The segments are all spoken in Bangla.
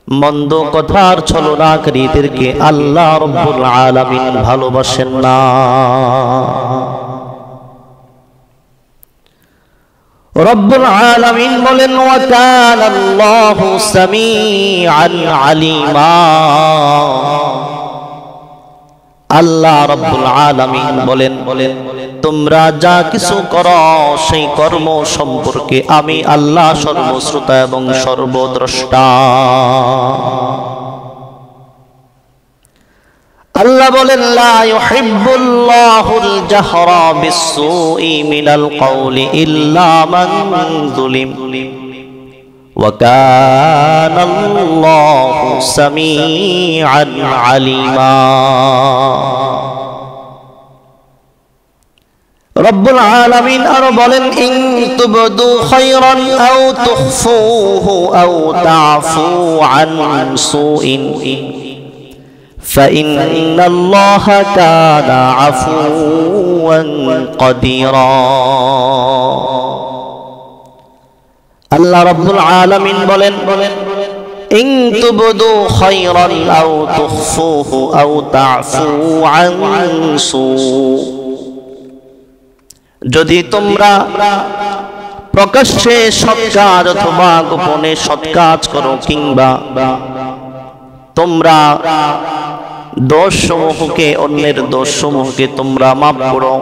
মন্দ কথার ছলনাকারীদেরকে আল্লাহ রাব্বুল আলামিন ভালোবাসেন না। রব্বুল আলামিন বলেন ওয়া কানা আল্লাহু সামিআন আলিমা। আল্লাহ রাব্বুল আলামিন বলেন তোমরা যা কিছু করো সেই কর্ম সম্পর্কে আমি আল্লাহ সর্বশ্রোতা এবং সর্বদ্রষ্টা। আল্লাহ বলেন লা ইউহিব্বুল্লাহুল জাহরা বিসসুই মিনাল কওলি ইল্লা মান যুলিম ওয়া কানাল্লাহু সামিআন আলিমা। রব্বুল আলামিন আরো বলেন ইন তুবদু খায়রান আও তুখফুহু আও তা'ফু আন সুইন فإن الله كان عفوا قديرا। আল্লাহ রাব্বুল আলামিন বলেন ইন তুবদু খায়রান আও তুখফুহু আও তা'ফু আন সু। যদি তোমরা প্রকাশ্যে সৎ কাজ অথবা গোপনে সৎ কাজ করো কিংবা তোমরা দোষসমূহকে অন্যের দোষসমূহকে তোমরা মাফ করো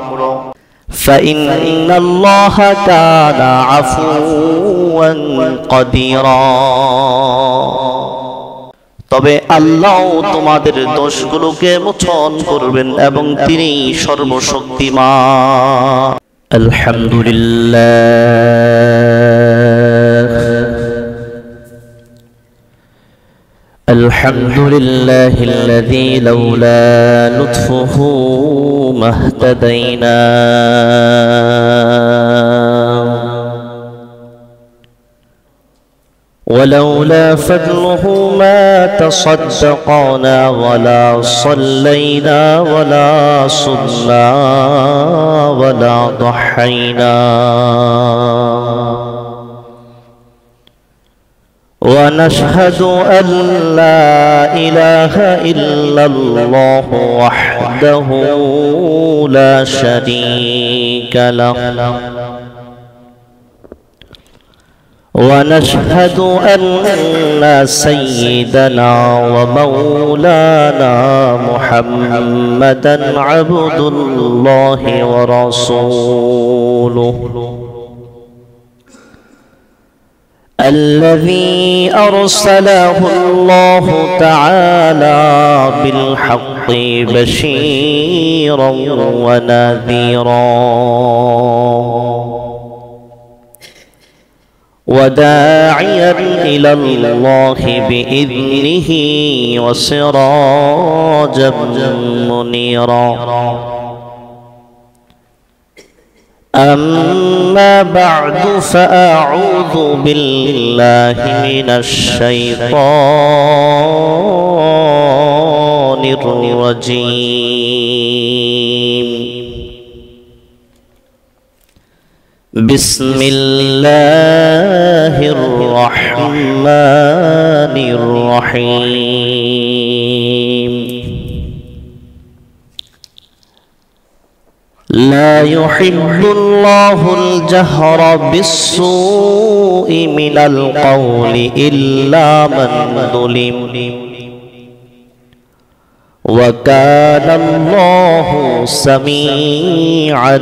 ফাইন্নাল্লাহা কানা আফুওয়ান কাদিরা। তবে আল্লাহ তোমাদের দোষগুলোকে মোচন করবেন এবং তিনি সর্বশক্তিমান। الحمد لله الذي لولا لطفه ما اهتدينا ولولا فضله ما تصدقنا ولا صلينا ولا صمنا ولا ضحينا ونشهد أن لا إله إلا الله وحده لا شريك له ونشهد أن سيدنا ومولانا محمدا عبد الله ورسوله الذي أرسله الله تعالى بالحق بشيرا ونذيرا وداعيا إلى الله بإذنه وسراجا منيرا. أما بعد فأعوذ بالله من الشيطان الرجيم. بسم الله الرحمن الرحيم. لا يحب الله الجهر بالسوء من القول إلا من ظلم وكان الله سميعا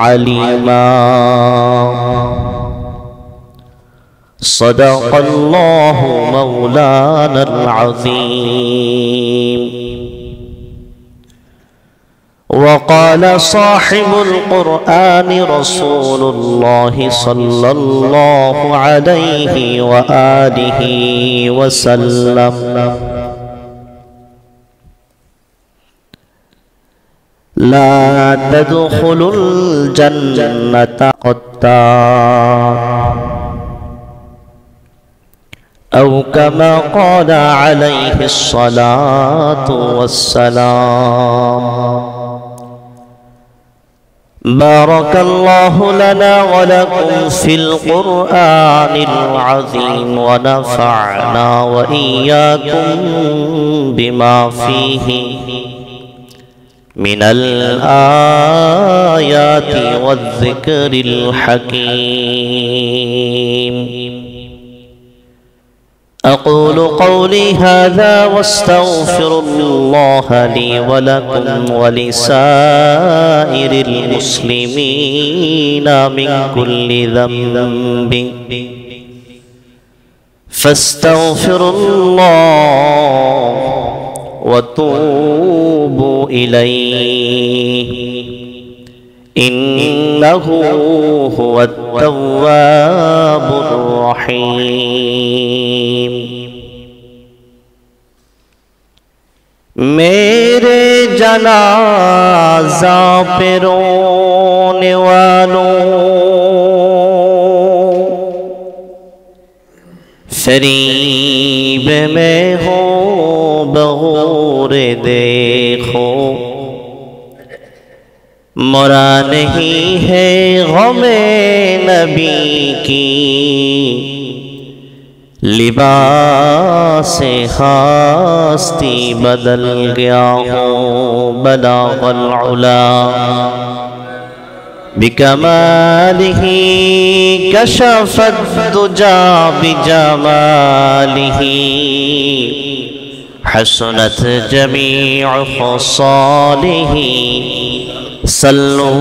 عليما. صدق الله مولانا العظيم. وقال صاحب القرآن رسول الله صلى الله عليه وآله وسلم لا تدخلوا الجنة قتال أو كما قال عليه الصلاة والسلام. بارك الله لنا ولكم في القرآن العظيم ونفعنا وإياكم بما فيه من الآيات والذكر الحكيم. أقول قولي هذا واستغفر الله لي ولكم ولسائر المسلمين من كل ذنب فاستغفروا الله وتوبوا إليه إنه هو التواب الرحيم. मेरे जनाजा पे रोने वालों, फरीब में हो बगौर देखो, मरा नहीं है गमे नबी की, लिबास हस्ती बदल गया हो बलागल उला बिकमालिही कशफत दुजा बिजमालिही हसनत जमीअ खसालिही सल्लु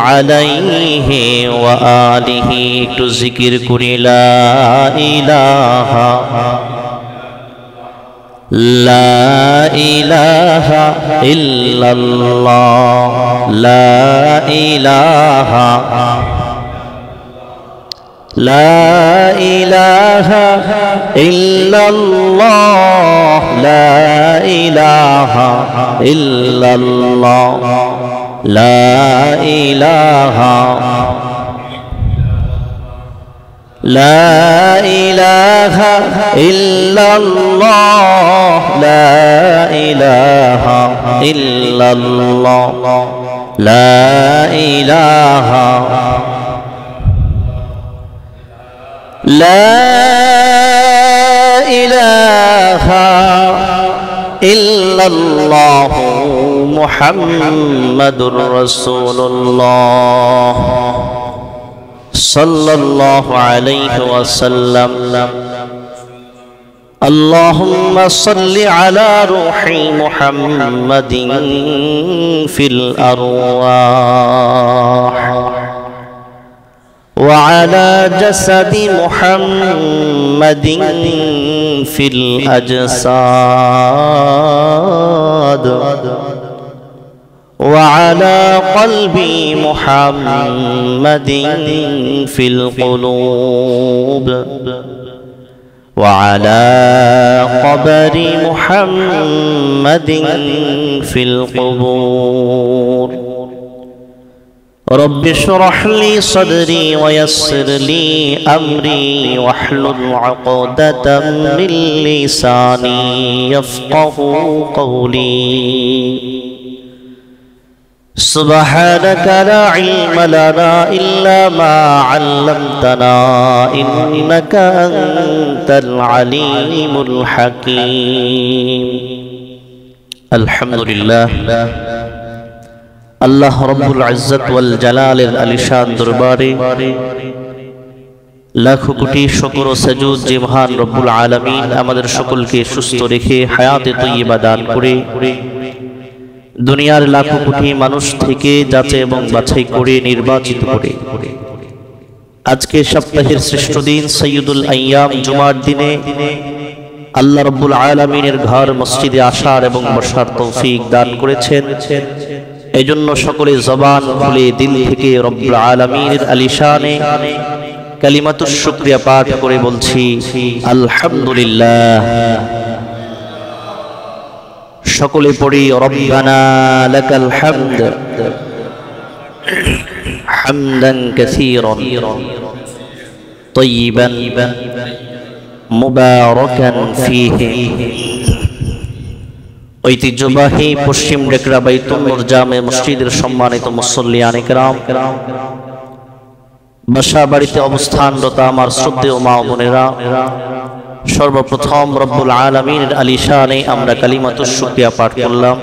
अलैहि व आलिहि। एकटू जिकिर करी ला इलाहा इल्लल्लाह ला इलाहा इल्लल्लाह ला इलाहा इल्लल्लाह ला इलाहा इल्लल्लाह ला इलाहा इल्लल्लाह ला इलाहा इल्लल्लाह मुहम्मदुर रसूलुल्लाह सल्लल्लाहु अलैहि वसल्लम। अल्लाहुम्मा सल्लि अला रूहि मुहम्मदिन फिल अरवाह व अला जसदि मुहम्मदिन फिल अजसाद वअला क़ल्बि मुहम्मदिन फिल क़ुलूब वअला क़ब्रि मुहम्मदिन फिल क़ुबूर। रब्बि इश्रह ली सदरी वयस्सिर ली अमरी वहलुल उक़दतम मिन लिसानी यफ़क़हू क़ौली। सुब्हानक ला इल्म लना इल्ला मा अल्लमतना इन्नक अंतल अलीमुल हकीम। अल्हम्दुलिल्लाह, अल्लाह रब्बुल इज्जत वल जलालेर आलिशान दरबारे लाखों कोटी शुक्र ও সাজুদ যে মহান রব্বুল আলামিন আমাদের সকলকে সুস্থ রেখে হায়াতে তৈয়বা দান করে দুনিয়ার লাখো কোটি মানুষ থেকে যাচাই এবং বাছাই করে নির্বাচিত করে আজকে সপ্তাহের শ্রেষ্ঠ দিন সৈয়দুল আইয়াম জুমার দিনে আল্লাহ রাব্বুল আলামিনের ঘর মসজিদে আসার এবং বসার তৌফিক দান করেছেন। এজন্য সকলে জবান খুলে দিল থেকে রব্বুল আলামিনের আলিশানে কালিমাতুশ শুকরিয়া পাঠ করে বলছি আলহামদুলিল্লাহ। সকলে পড়ি রব্বানা লাকাল হামদ হামদান কাসীরান তাইয়িবান মুবারাকান ফীহি ঐতিহ্যবাহী পশ্চিম ডেকরা বাইতুল নূর জামে মসজিদের সম্মানিত মুসল্লিয়ানে কেরাম, বাসা বাড়িতে অবস্থানরত আমার শ্রদ্ধেয় মা বোনেরা, সর্বপ্রথম রব্বুল আলামিনের আলিশানে আমরা কালিমাতুশ শুকরিয়া পাঠ করলাম।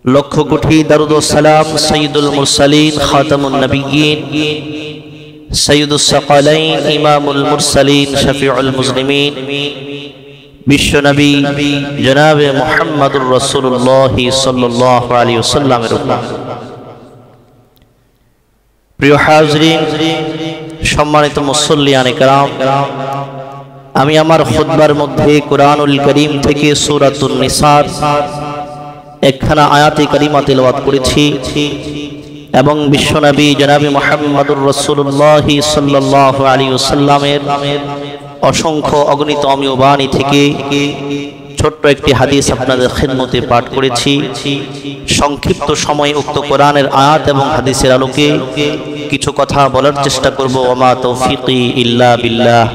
লক্ষ কোটি দরুদ ও সালাম সাইয়্যিদুল মুরসালিন খাতামুন নবিয়্যিন সাইয়্যিদুস সাকালাইন ইমামুল মুরসালিন শফিউল মুজলিমিন বিশ্বনবী জনাবে মুহাম্মদুর রাসূলুল্লাহ সাল্লাল্লাহু আলাইহি ওয়াসাল্লামের উপর। প্রিয় হাজরিন, সম্মানিত মুসল্লিয়ানে কেরাম, আমি আমার খুতবার মধ্যে কুরআনুল কারীম থেকে সূরাতুন নিসার একখানা আয়াতে কারিমা তেলাওয়াত করেছি এবং বিশ্বনবী জনাবে মুহাম্মদুর রাসূলুল্লাহ সাল্লাল্লাহু আলাইহি ওয়াসাল্লামের অসংখ্য অগণিত অমীয় বাণী থেকে ছোট্ট একটি হাদিস আপনাদের খিদমতে পাঠ করেছি। সংক্ষিপ্ত সময়ে উক্ত কোরআনের আয়াত এবং হাদিসের আলোকে কিছু কথা বলার চেষ্টা করব। ওমা তৌফিকি ইল্লা বিল্লাহ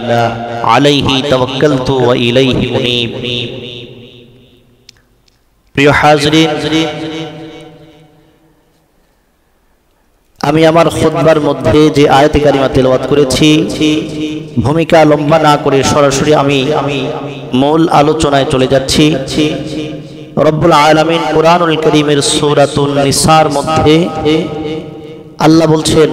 আলাইহি তাওয়াক্কালতু ওয়া ইলাইহি উনীব। প্রিয় হাজরিন, আমি আমার খুতবার মধ্যে যে আয়াতে কারিমা তেলাওয়াত করেছি, ভূমিকা লম্বা না করে সরাসরি আমি মূল আলোচনায় চলে যাচ্ছি। রব্বুল আলামিন কুরআনুল কারীমের সূরাতুন নিসার মধ্যে আল্লাহ বলছেন,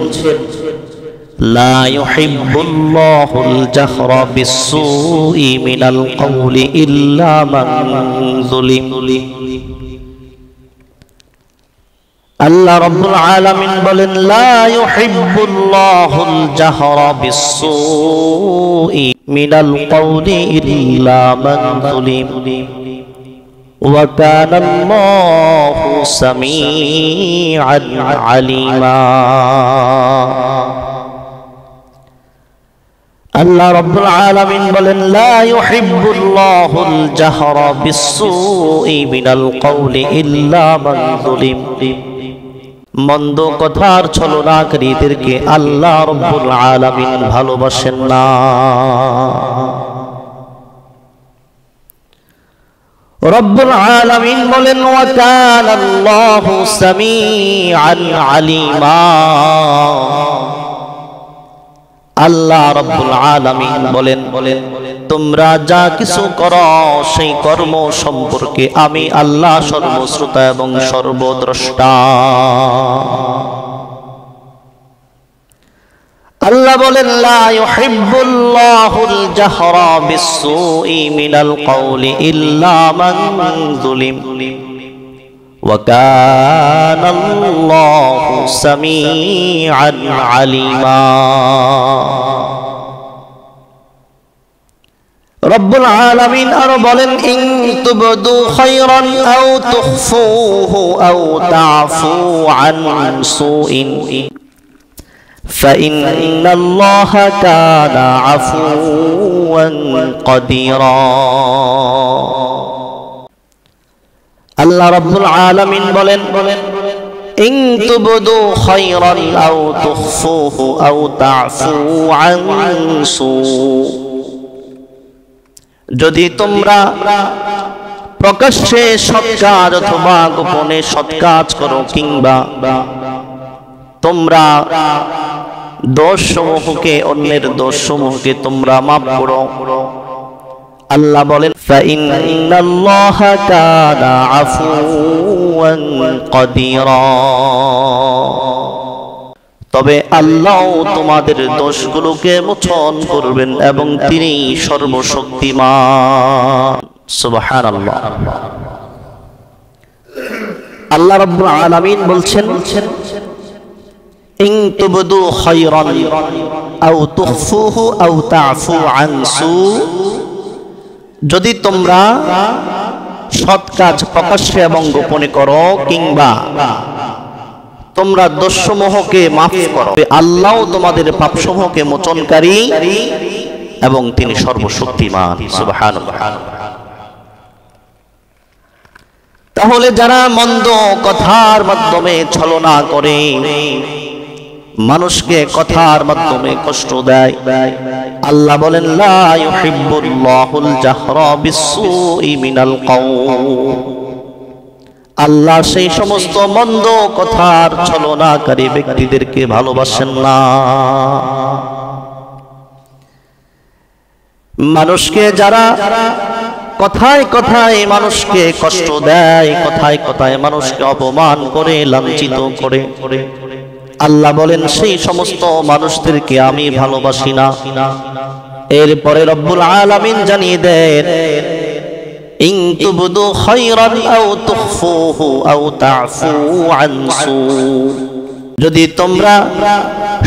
লা ইউহিব্বুল্লাহুল জাহরা বিসসুই মিনাল কওলি ইল্লা মান যুলিম। আল্লাহ রাব্বুল আলামিন বলেন, লা ইউহিব্বুল্লাহুল জাহরা বিসসুই মিনাল কওলি ইল্লা মান যুলিম ওয়া কানাল্লাহু সামিআন আলিমা। আল্লাহ রাব্বুল আলামিন বলেন, লা ইউহিব্বুল্লাহুল জাহরা বিসসুই মিনাল কওলি ইল্লা মান যুলিম। মন্দ কথার ছলনাকারীদেরকে আল্লাহ রাব্বুল আলামিন ভালোবাসেন না। রব্বুল আলামিন বলেন, ওয়া কানাল্লাহু সামিআন আলিমা। আল্লাহ রাব্বুল আলামিন বলেন, তোমরা যা কিছু করো সেই কর্ম সম্পর্কে আমি আল্লাহ সর্বশ্রোতা এবং সর্বদ্রষ্টা। আল্লাহ বলেন, লা ইউহিব্বুল্লাহুল জাহরা বিসসুই মিনাল কওলি ইল্লা মান যুলিম ওয়া কানাল্লাহু সামিআন আলিমা। রব্বুল আলামিন আরো বলেন, ইন তুবদু খায়রান আও তুখফুহু আও তা'ফু আন সুইন ফাইন্নাল্লাহা কানা আফুওয়ান কাদিরা। আল্লাহ রাব্বুল আলামিন বলেন, ইন তুবদু খায়রান আও তুখফুহু আও তা'ফু আন সু। যদি তোমরা প্রকাশ্যে সৎ কাজ অথবা গোপনে সৎ কাজ করো, কিংবা তোমরা দোষসমূহকে, অন্যের দোষসমূহকে তোমরা মাফ করো, আল্লাহ বলেন, ফাইন্নাল্লাহা কানা আফুওয়ান কাদিরা। তবে আল্লাহ তোমাদের দোষগুলোকে মোচন করবেন এবং তিনি সর্বশক্তিমান। সুবহানাল্লাহ। আল্লাহ রাব্বুল আলামিন বলছেন, ইন তুবদু খায়রান আও তুখফুহু আও তা'ফু আন সু। যদি তোমরা সৎ কাজ প্রকাশ্যে এবং গোপনে করো, কিংবা তোমরা দোষসমূহকে মাফ করো, আল্লাহ তোমাদের পাপসমূহকে মোচনকারী এবং তিনি সর্বশক্তিমান। সুবহানাল্লাহ। তাহলে যারা মন্দ কথার মাধ্যমে ছলনা করে, মানুষকে কথার মাধ্যমে কষ্ট দেয়। আল্লাহ বলেন লা ইউহিব্বুল্লাহুল জাহরা বিসসুই মিনাল কাউল, আল্লাহ সেই সমস্ত মন্দ কথার ছলনাকারী ব্যক্তিদেরকে ভালোবাসেন না। মানুষকে যারা কথায় কথায় মানুষকে কষ্ট দেয়, কথায় কথায় মানুষকে অপমান করে, লাঞ্ছিত করে, আল্লাহ বলেন সেই সমস্ত মানুষদেরকে আমি ভালোবাসি না। এরপরে রব্বুল আলামিন জানিয়ে দেন ইন তুবদু খায়রান আও তুখফুহু আও তা'ফু আন সু, যদি তোমরা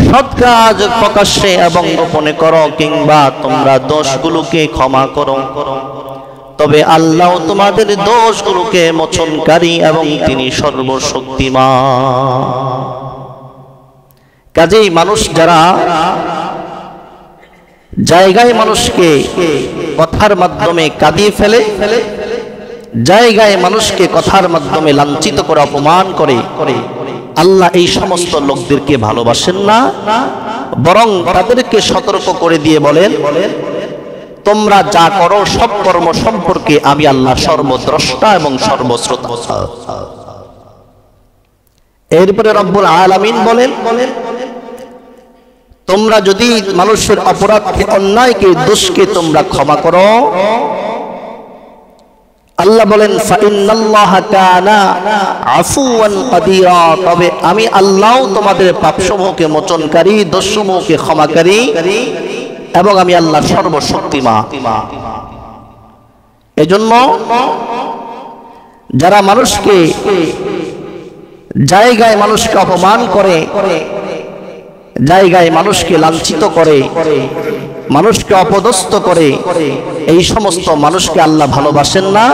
সৎ কাজ প্রকাশ্যে এবং গোপনে করো কিংবা তোমরা দোষগুলোকে ক্ষমা করো, তবে আল্লাহ তোমাদের দোষগুলোকে মোচনকারী এবং তিনি সর্বশক্তিমান। কাজেই মানুষ যারা জায়গায় মানুষকে কথার মাধ্যমে কাঁদিয়ে ফেলে, জায়গায় মানুষকে কথার মাধ্যমে লাঞ্ছিত করে, অপমান করে, আল্লাহ এই সমস্ত লোকদেরকে ভালোবাসেন না, বরং তাদেরকে সতর্ক করে দিয়ে বলেন তোমরা যা করো সব কর্ম সম্পর্কে আমি আল্লাহ সর্বদ্রষ্টা এবং সর্বশ্রোতা। এরপরে রব্বুল আলামিন বলেন তোমরা যদি মানুষের অপরাধকে, অন্যায়কে, দোষকে তোমরা ক্ষমা করো, আল্লাহ বলেন ফাইন্নাল্লাহা কানা আফুওয়ান কাদিরা, তবে আমি আল্লাহ তোমাদের পাপসমূহকে মোচনকারী, দোষসমূহকে ক্ষমাকারী এবং আমি আল্লাহ সর্বশক্তিমান। এজন্য যারা মানুষকে জায়গায় মানুষকে অপমান করে, জায়গায় মানুষকে লাঞ্ছিত করে, মানুষকে অপদস্থ করে, এই সমস্ত মানুষকে আল্লাহ ভালোবাসেন না।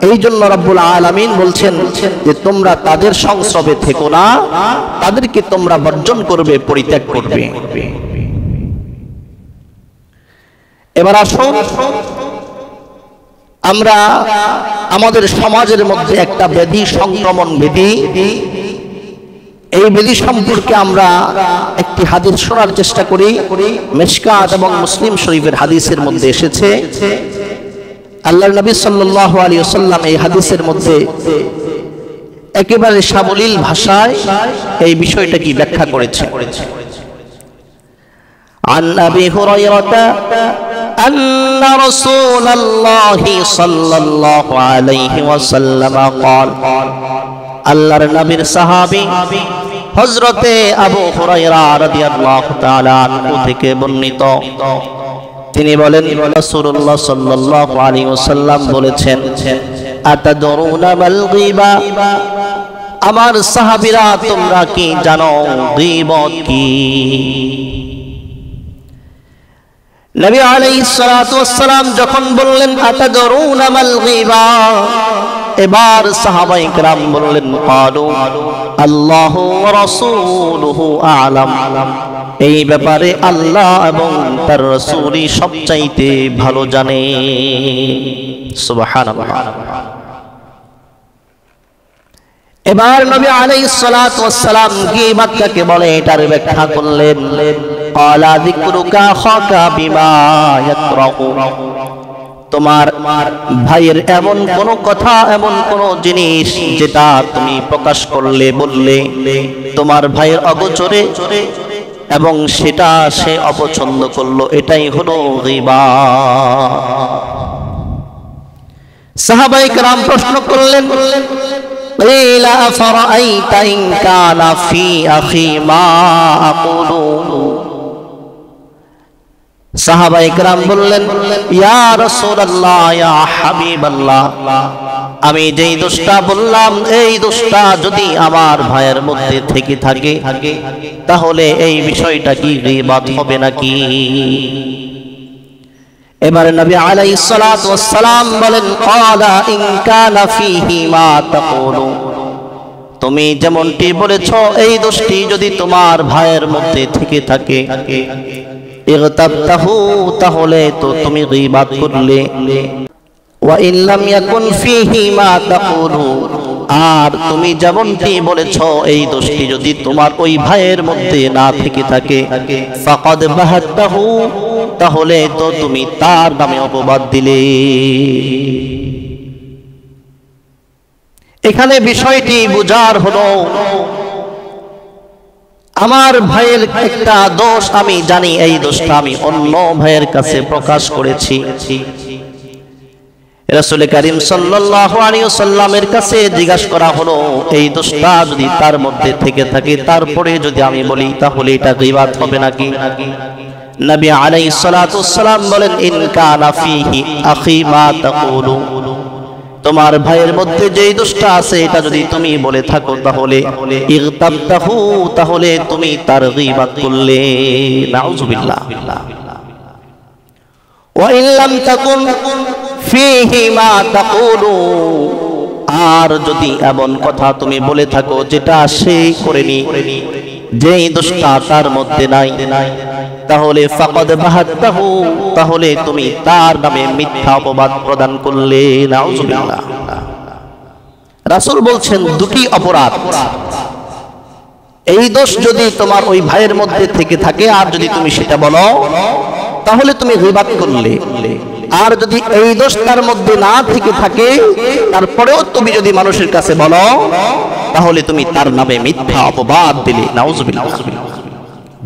এই জন্য রব্বুল আলামিন বলছেন যে তোমরা তাদের সংস্রবে থেকো না, তাদেরকে তোমরা বর্জন করবে, পরিত্যাগ করবে। এবার আসুন আমরা আমাদের সমাজের মধ্যে একটা ব্যাধি, সংক্রমণ ব্যাধি, এই ব্যাধি সম্পর্কে আমরা একটি হাদিস শোনার চেষ্টা করি। মিশকাত এবং মুসলিম শরীফের হাদিসের মধ্যে এসেছে, আল্লাহর নবী সাল্লাল্লাহু আলাইহি ওয়াসাল্লাম এই হাদিসের মধ্যে একেবারে সাবলীল ভাষায় এই বিষয়টা কি ব্যাখ্যা করেছে। عن أبي هريرة أن رسول الله صلى الله عليه وسلم قال, আল্লাহর নবীর সাহাবী হযরতে আবু হুরায়রা রাদিয়াল্লাহু তাআলা আনহু থেকে বর্ণিত, তিনি বলেন রাসূলুল্লাহ সাল্লাল্লাহু আলাইহি ওয়াসাল্লাম বলেছেন আতাদরুনা মাল গীবা, আমার সাহাবীরা তোমরা কি জানো গীবত কি? নবী আলাইহিস সালাতু ওয়াস সালাম যখন বললেন আতাদরুনা মাল গীবা, এবার সাহাবায়ে কেরাম বললেন ক্বালু আল্লাহু ওয়া রাসূলুহু আ'লাম, এই ব্যাপারে আল্লাহ এবং তার রাসূলই সবচাইতে ভালো জানে। সুবহানাল্লাহ। এবার নবী আলাইহিস সালাতু ওয়াস সালাম গীবত কাকে বলে এটার ব্যাখ্যা করলেন। ক্বালা যিকরুকা খাকা বিমা ইয়াকরাহু, তোমার ভাইয়ের এমন কোন কথা, এমন কোন জিনিস যেটা তুমি প্রকাশ করলে, বললে তোমার ভাইয়ের অগোচরে এবং সেটা সে অপছন্দ করলো, এটাই হলো গীবত। সাহাবায়ে কেরাম প্রশ্ন করলেন ইলা আফরাআইতা ইন কানা ফি আখি মা আকুলু, সাহাবায়ে কেরাম বললেন ইয়া রাসূলুল্লাহ, ইয়া হাবিবাল্লাহ, আমি যেই দোষটা বললাম এই দোষটা যদি আমার ভাইয়ের মধ্যে থেকে থাকে তাহলে এই বিষয়টা কি গীবত হবে নাকি? এবারে নবী আলাইহিস সালাতু ওয়াস সালাম বলেন ক্বালা ইন কানা ফীহি মা তাকুলু, তুমি যেমনটি বলেছো এই দোষটি যদি তোমার ভাইয়ের মধ্যে থেকে থাকে ইগতাবতাহু, তাহলে তো তুমি গীবত করলে। ওয়া ইন লাম ইয়াকুন ফীহি মা তাকুলু, আর তুমি যেমনটি বলেছো এই দোষটি যদি তোমার ওই ভাইয়ের মধ্যে না থেকে থাকে ফাকাদ বাহাত্তাহু, তাহলে তো তুমি তার নামে অপবাদ দিলে। এখানে বিষয়টি বুঝার হলো, আমার ভাইয়ের একটা দোষ আমি জানি, এই দোষটা আমি অন্য ভাইয়ের কাছে প্রকাশ করেছি। রাসূল কারীম সাল্লাল্লাহু আলাইহি ওয়াসাল্লামের কাছে জিজ্ঞাসা করা হলো, এই দোষটা যদি তার মধ্যে থেকে থাকে তারপরে যদি আমি বলি তাহলে এটা গীবাত হবে নাকি? নবী আলাইহিস সালাতু ওয়াসসালাম বলেন, ইন কানা ফীহি আখি মা তাকুলু, তোমার ভাইয়ের মধ্যে যেই দোষটা আছে এটা যদি তুমি বলে থাকো তাহলে ইগতাবতাহু, তাহলে তুমি তার গীবাত করলে। নাউযুবিল্লাহ। ওয়া ইন লাম তাকুন ফীহি মা তাকুলু, আর যদি এমন কথা তুমি বলে থাকো যেটা সে করেনি, যেই দোষটা তার মধ্যে নাই, তাহলে ফাকাদ বাহাত্তাহু, তাহলে তুমি তার নামে মিথ্যা অপবাদ প্রদান করলে। নাউযুবিল্লাহ। রাসূল বলছেন দুটি অপরাধ, এই দোষ যদি তোমার ওই ভাইয়ের মধ্যে থেকে থাকে আর যদি তুমি সেটা বলো তাহলে তুমি গীবাত করলে, আর যদি এই দোষ তার মধ্যে না থেকে থাকে তারপরেও তুমি যদি মানুষের কাছে বলো তাহলে তুমি তার নামে মিথ্যা অপবাদ দিলে। নাউযুবিল্লাহ।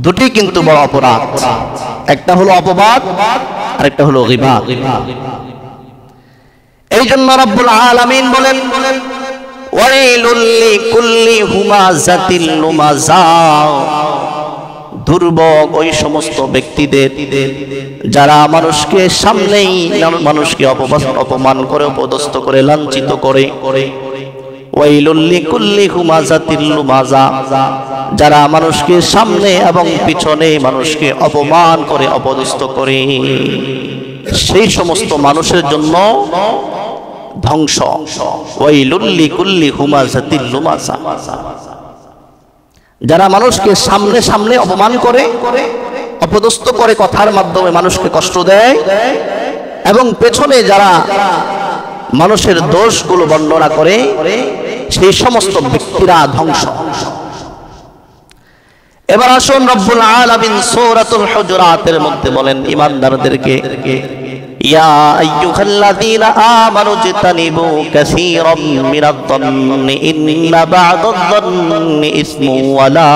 দুটি কিন্তু বড় অপরাধ, একটা হলো অপবাদ আর একটা হলো গীবাত। এই জন্য রব্বুল আলামিন বলেন, ওয়াইলুল লিকুল্লি হুমাযাতিল লুমাযা, দুর্ভোগ ওই সমস্ত ব্যক্তিদের যারা মানুষকে সামনেই মানুষকে অপমান করে, অপদস্থ করে, লাঞ্ছিত করে। ওয়াইলুল লিকুল্লি হুমাযাতিল লুমাযা, যারা মানুষকে সামনে এবং পিছনে মানুষকে অপমান করে, অপদস্থ করে, সেই সমস্ত মানুষের জন্য ধ্বংস। ওয়াইলুল লিকুল্লি হুমাযাতিল লুমাযা, যারা মানুষকে সামনে সামনে অপমান করে, অপদস্থ করে, কথার মাধ্যমে মানুষকে কষ্ট দেয়, এবং পেছনে যারা মানুষের দোষগুলো বর্ণনা করে, সেই সমস্ত ব্যক্তিরা ধ্বংস। এবার আসুন রব্বুল আলামিন সূরাতুল হুজুরাতের মধ্যে বলেন ঈমানদারদেরকে, ইয়া আইয়ুহাল্লাযীনা আমানু ইজতানিবু কাসীরাম মিনাদ-দন্নি ইন্না বা'দাদ-দন্নি ইসমু ওয়া লা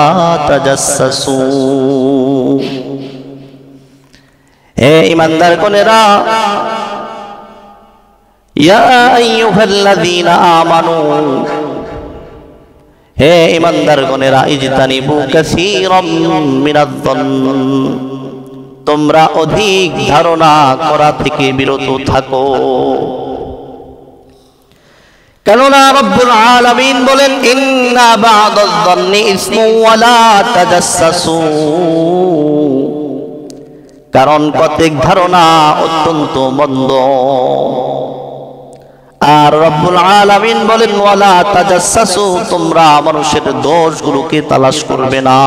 তাজাসসু। হে ঈমানদারগণেরা, ইয়া আইয়ুহাল্লাযীনা আমানু, হে ঈমানদারগণেরা, ইজতানিবু কাসীরাম মিনাদ-দন্নি, তোমরা অধিক ধারণা করা থেকে বিরত থাকো। কেননা রব্বুল আলামিন বলেন, ইন্না বা'দাদ-দন্নি ইসমু ওয়া লা তাজাসসু, কারণ প্রত্যেক ধারণা অত্যন্ত মন্দ। আর রব্বুল আলামিন বলেন, ওয়ালা তাজাসসু, তোমরা মানুষের দোষগুলোকে তালাশ করবে না।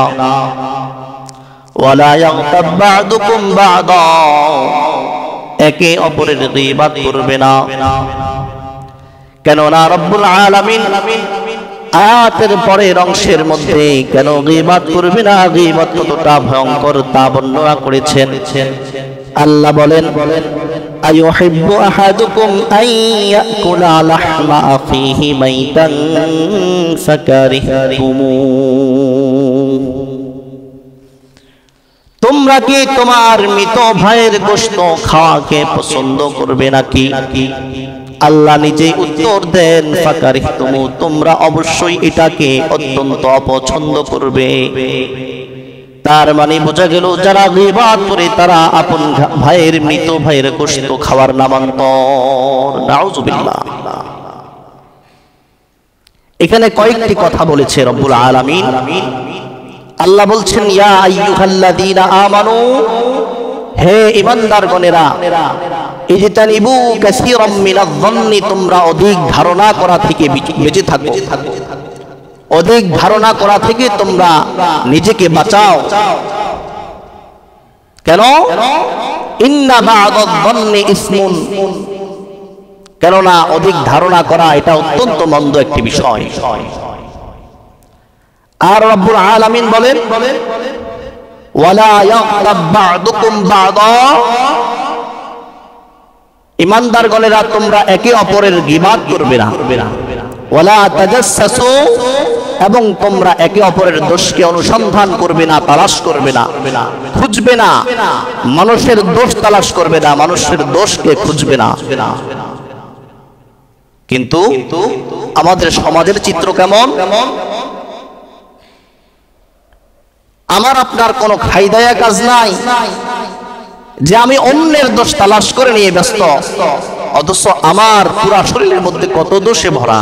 ওয়ালা ইয়াগতাব বা'দুকুম বা'দা, একে অপরের গীবাত করবে না। কেননা রব্বুল আলামিন আয়াতের পরের অংশের মধ্যে কেন গীবাত করবে না, গীবাত কতটা ভয়ঙ্কর তা বর্ণনা করেছেন। আল্লাহ বলেন, আইয়ুহিব্বু আহাদুকুম আন ইয়াকুলা লাহমা আখিহি মাইতান ফাকারিহতুমু, তোমরা কি তোমার মৃত ভাইয়ের গোশত খাওয়াকে পছন্দ করবে নাকি? আল্লাহ নিজেই উত্তর দেন, ফাকারিহতুমু, তোমরা অবশ্যই এটাকে অত্যন্ত অপছন্দ করবে। তার মানে বোঝা গেল যারা গীবাত করে তারা আপন ভাইয়ের, মৃত ভাইয়ের গোশত খাওয়ার নামান্তর। নাউযুবিল্লাহ। এখানে কয়েকটি কথা বলেছে রব্বুল আলামিন। আল্লাহ বলছেন, ইয়া আইয়ুহাল্লাযীনা আমানু, হে ঈমানদারগণেরা, ইজতানিবু কাসীরাম মিনাদ-দন্নি, তোমরা অধিক ধারণা করা থেকে বেঁচে থাকো। অধিক ধারণা করা থেকে তোমরা নিজেকে বাঁচাও। কেন? ইন্না বা'দাদ-দন্নি ইসমুন, কেননা অধিক ধারণা করা এটা অত্যন্ত মন্দ একটি বিষয়। আর রব্বুল আলামিন বলেন ওয়ালা ইয়াগতাব বা'দুকুম বা'দা, ঈমানদারগণেরা তোমরা একে অপরের গীবাত করবে না। ওয়ালা তাজাসসু, এবং তোমরা একে অপরের দোষকে অনুসন্ধান করবে না, তালাশ করবে না, খুঁজবে না। মানুষের দোষ তালাশ করবে না, মানুষের দোষকে খুঁজবে না। কিন্তু আমাদের সমাজের চিত্র কেমন? আমার আপনার কোনো খাইদায়া কাজ নাই যে আমি অন্যের দোষ তালাশ করে নিয়ে ব্যস্ত, অথচ আমার পুরা শরীরের মধ্যে কত দোষে ভরা।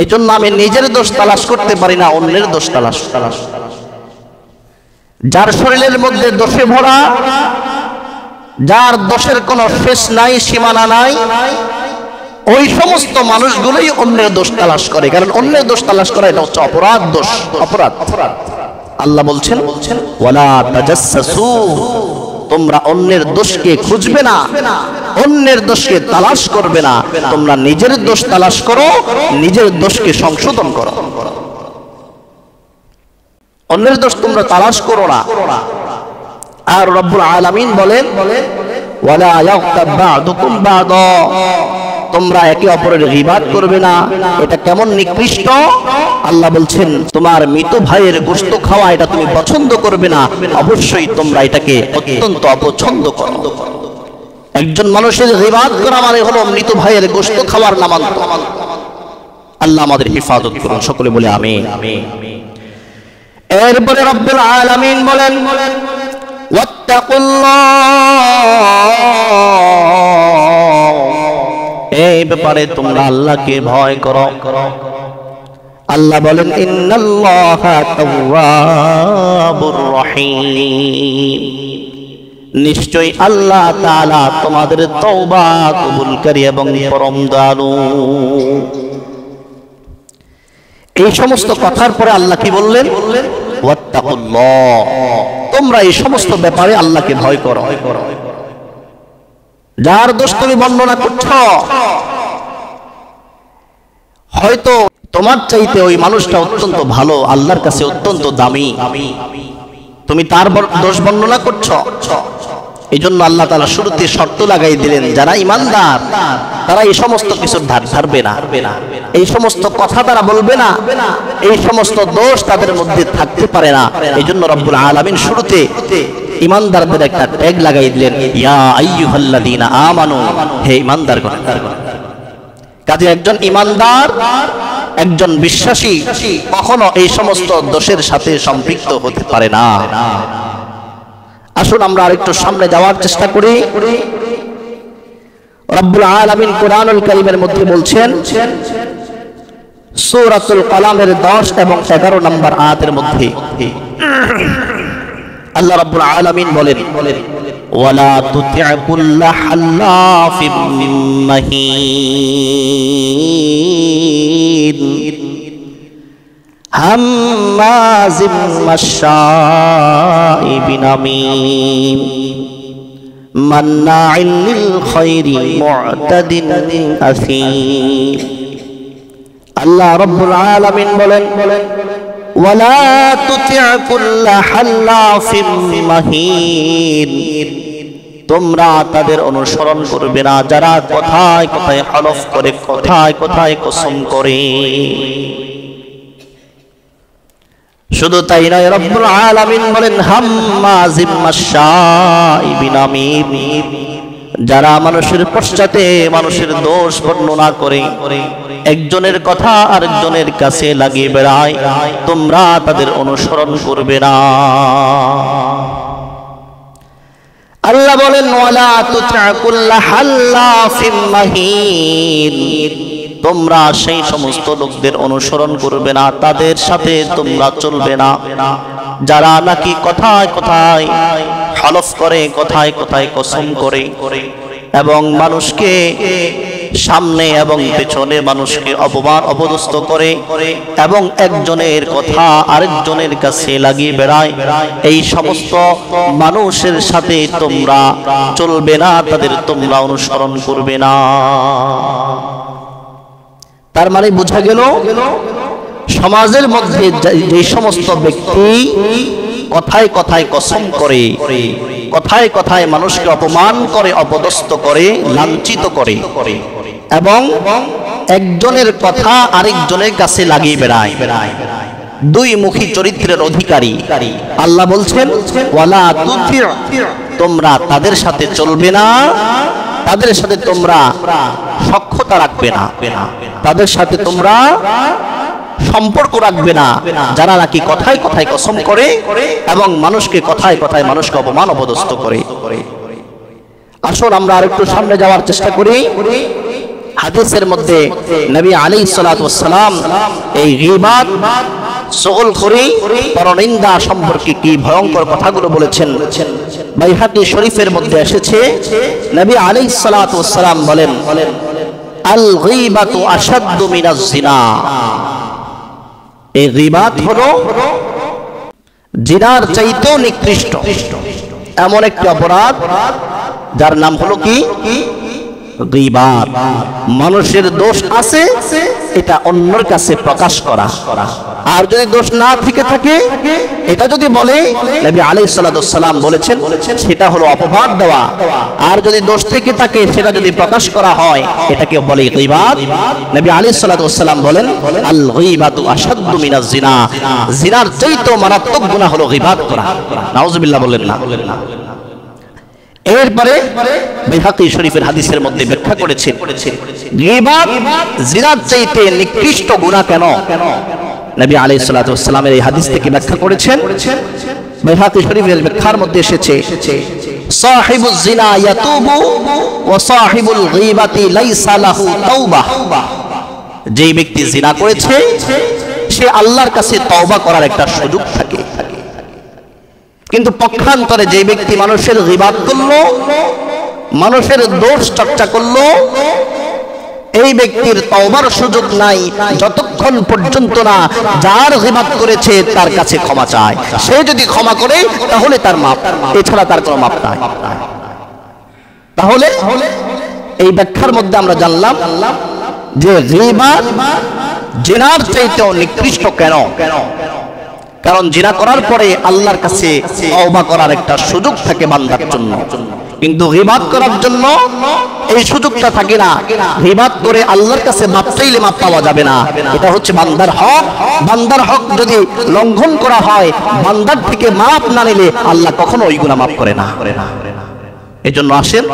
এই জন্য আমি নিজের দোষ তালাশ করতে পারি না, অন্যের দোষ তালাশ। যার শরীরের মধ্যে দোষে ভরা, যার দোষের কোনো শেষ নাই, সীমানা নাই, ওই সমস্ত মানুষগুলোই অন্যের দোষ তালাশ করে। কারণ অন্যের দোষ তালাশ করা এটা হচ্ছে অপরাধ, দোষ, অপরাধ। আল্লাহ বলছেন ওয়ালা তাজাসসু, তোমরা অন্যের দোষকে খুঁজবে না, অন্যের দোষকে তালাশ করবে না, তোমরা নিজের দোষ তালাশ করো, নিজের দোষকে সংশোধন করো। অন্যের দোষ তোমরা তালাশ করো না। আর রব্বুল আলামিন বলেন ওয়ালা ইয়াগতাব বা'দুকুম বা'দা, তোমরা একে অপরের গীবাত করবে না। এটা কেমন নিকৃষ্ট! আল্লাহ বলছেন তোমার মৃত ভাইয়ের গোশত খাওয়া এটা তুমি পছন্দ করবে না, অবশ্যই তোমরা এটাকে অত্যন্ত অপছন্দ করো। একজন মানুষের গীবাত করা মানে হলো মৃত ভাইয়ের গোশত খাওয়ার নামান্ত। আল্লাহ আমাদের হেফাজত করুন, সকলে বলে আমিন। এরপরে রব্বুল আলামিন বলেন ওয়াত্তাকুল্লাহ, এই ব্যাপারে তোমরা আল্লাহকে ভয় করো। আল্লাহ বলেন ইন্নাল্লাহা তাওয়াবুর রহিম, নিশ্চয়ই আল্লাহ তাআলা তোমাদের তওবা কবুলকারী এবং পরম দয়ালু। এই সমস্ত কথার পরে আল্লাহ কি বললেন? ওয়াত্তাকুল্লাহ, তোমরা এই সমস্ত ব্যাপারে আল্লাহকে ভয় করো। যার দোষ তুমি বর্ণনা করছো, হয়তো তোমার চাইতে ওই মানুষটা অত্যন্ত ভালো, আল্লাহর কাছে অত্যন্ত দামি, তুমি তার দোষ বর্ণনা করছো। এই জন্য আল্লাহ তাআলা শুরুতে শর্ত লাগাই দিলেন, যারা ঈমানদার তারা এই সমস্ত কিছুর ধার ধারবে না, এই সমস্ত কথা তারা বলবে না, এই সমস্ত দোষ তাদের মধ্যে থাকতে পারে না। এই জন্য রব্বুল আলামিন শুরুতে ঈমানদারদের একটা ট্যাগ লাগাই দিলেন, ইয়া আইয়ুহাল্লাযীনা আমানু, হে ঈমানদারগণ। কাজে একজন ঈমানদার, একজন বিশ্বাসী কখনো এই সমস্ত দোষের সাথে সম্পৃক্ত হতে পারে না। আসুন আমরা আরেকটু সামনে যাওয়ার চেষ্টা করি। রব্বুল আলামিন কোরআনুল কারীমের মধ্যে বলছেন সূরাতুল কালামের 10 এবং 11 নম্বর আয়াতের মধ্যে আল্লাহ রাব্বুল আলামিন বলেন ওয়ালা তুতি'উ কুল্লা হাল্লাফিম মাহিন হাম্মাজিম মাশশাইবিন বিনামিম মান্না'ইন লিল খায়রি মু'তাদিন আসীম। আল্লাহ রাব্বুল আলামিন বলেন ওয়ালা তুতি'উ কুল্লা হাল্লাফিম মাহিন, তোমরা তাদের অনুসরণ করবে না যারা কথায় কথায় হলফ করে, কথায় কথায় কসম করে। শুধু তাই নয়, রব্বুল আলামিন বলেন হাম্মাজিম মাশশাইবিন বিনামিম, যারা মানুষের পশ্চাতে মানুষের দোষ বর্ণনা করে, একজনের কথা আরেকজনের কাছে লাগিয়ে বেড়ায়, তোমরা তাদের অনুসরণ করবে না। আল্লাহ বলেন ওয়ালা তুতি'উ কুল্লা হাল্লাফিম মাহিন, তোমরা সেই সমস্ত লোকদের অনুসরণ করবে না, তাদের সাথে তোমরা চলবে না যারা নাকি কথায় কথায় হলফ করে, কথায় কথায় কসম করে এবং মানুষকে সামনে এবং পেছনে মানুষকে অপমান অপদস্থ করে এবং একজনের কথা আরেকজনের কাছে লাগিয়ে বেড়ায়, এই সমস্ত মানুষের সাথে তোমরা চলবে না, তাদের তোমরা অনুসরণ করবে না। তার মানে বোঝা গেল সমাজের মধ্যে যে সমস্ত ব্যক্তি কথায় কথায় কসম করে, কথায় কথায় মানুষকে অপমান করে, অপদস্থ করে, লাঞ্ছিত করে এবং একজনের কথা আরেকজনের কাছে লাগিয়ে বেড়ায়, দুই মুখী চরিত্রের অধিকারী, আল্লাহ বলছেন ওয়ালা তুতি', তোমরা তাদের সাথে চলবে না, তাদের সাথে তোমরা সখ্যতা রাখবে না, তাদের সাথে তোমরা সম্পর্ক রাখবে না, যারা নাকি কথায় কথায় কসম করে এবং মানুষকে কথায় কথায় মানুষকে অপমান অপদস্থ করে। আসুন আমরা আরেকটু সামনে যাওয়ার চেষ্টা করি। হাদিসের মধ্যে নবী আলাইহিস সালাতু ওয়াস সালাম এই গীবাত, চগলখড়ি, পরনিন্দা সম্পর্কে কি ভয়ঙ্কর কথাগুলো বলেছেন। বাইহাকি শরীফের মধ্যে এসেছে নবী আলাইহিস সালাতু ওয়াস সালাম বলেন, আল গীবাতু আশাদ্দু মিনাজ জিনা। এই গীবাত হলো জিনার চাইতেও নিকৃষ্ট এমন একটি অপরাধ যার নাম হলো কি গীবাত। মানুষের দোষ আছে এটা অন্যের কাছে প্রকাশ করা, আর যদি দোষ না থেকে থাকে এটা যদি বলে, নবী আলাইহিস সালাতু ওয়াস সালাম বলেছেন সেটা হলো অপবাদ দেওয়া, আর যদি দোষ থেকে থাকে সেটা যদি প্রকাশ করা হয় এটাকে বলে গীবাত। নবী আলাইহিস সালাতু ওয়াস সালাম বলেন আল গীবাতু আশাদ্দু মিনাজ জিনা, জিনার চাইতেও মারাত্মক গুনাহ হলো গীবাত করা। নাউজুবিল্লাহ বলেন না। এরপরে বাইহাকি শরীফের হাদিসের মধ্যে ব্যাখ্যা করেছেন গীবাত জিনার চাইতে নিকৃষ্ট গুনাহ কেন। নবী আলাইহিস সালাতু ওয়াস সালামের এই হাদিস থেকে ব্যাখ্যা করেছেন, বাইহাকি শরীফের ব্যাখ্যার মধ্যে এসেছে সাহিবুজ জিনা ইয়াতুবু ওয়া সাহিবুল গীবাতি লাইসা লাহু তাওবা। যে ব্যক্তি জিনা করেছে সে আল্লাহর কাছে তওবা করার একটা সুযোগ থাকে, কিন্তু পক্ষান্তরে যে ব্যক্তি মানুষের গীবাত করলো, মানুষের দোষ চর্চা করলো, এই ব্যক্তির তওবার সুযোগ নাই যতক্ষণ পর্যন্ত না যার গীবাত করেছে তার কাছে ক্ষমা চায়। সে যদি ক্ষমা করে তাহলে তার মাপ, এছাড়া তার কোনো মাপ নাই। তাহলে এই ব্যাখ্যার মধ্যে আমরা জানলাম যে গীবাত জিনার চাইতেও নিকৃষ্ট কেন। কারণ জিনা করার পরে আল্লাহর কাছে তওবা করার একটা সুযোগ থাকে বান্দার জন্য, কিন্তু গীবাত করার জন্য এই সুযোগটা থাকে না। গীবাত করে আল্লাহর কাছে মাপ চাইলে মাপ পাওয়া যাবে না, এটা হচ্ছে বান্দার হক। বান্দার হক যদি লঙ্ঘন করা হয়, বান্দার থেকে মাপ না নিলে আল্লাহ কখনো ওই গুনাহ মাপ করে না। এজন্য আসেন